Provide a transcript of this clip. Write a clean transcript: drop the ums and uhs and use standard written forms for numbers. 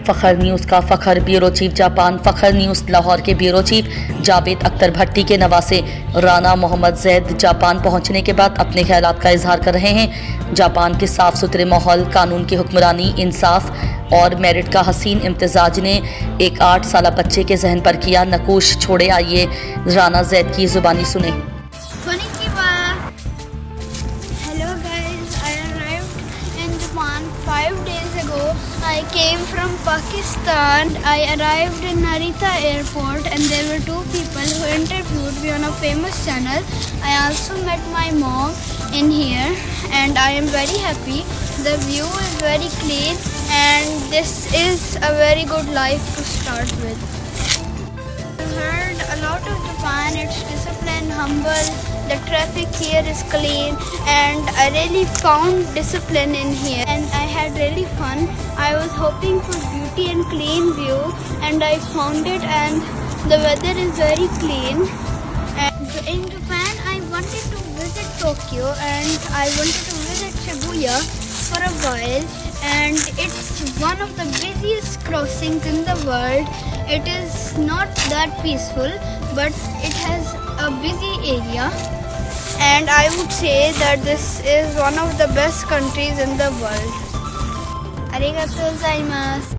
Fakhar news का Fakhar bureau chief Japan Fakhar news Lahore के bureau chief Javed Akhtar भट्टी के नवासे राना मोहम्मद जैद जापान पहुंचने के बाद अपने ख्यालात का इजहार कर रहे हैं। जापान के साफ सुथरे माहौल, कानून की हुक्मरानी, इंसाफ और मेरिट का हसीन इम्तिजाज ने एक 8 साला बच्चे के जहन पर किया नकूश। छोड़े आइए राना जैद की ज़ुबानी सुने। Hello guys, I arrived in Japan 5 days ago. I came from Pakistan. I arrived in Narita airport and there were 2 people who interviewed me on a famous channel. I also met my mom in here and I am very happy. The view is very clean and this is a very good life to start with. I heard a lot of Japan. It's disciplined, humble. The traffic here is clean and I really found discipline in here and I had really fun. I was hoping for beauty and clean view and I found it, and the weather is very clean. And in Japan I wanted to visit Tokyo and I wanted to visit Shibuya for a while, and it's one of the busiest crossings in the world. It is not that peaceful but it has a busy area, and I would say that this is one of the best countries in the world. Arigatou gozaimasu.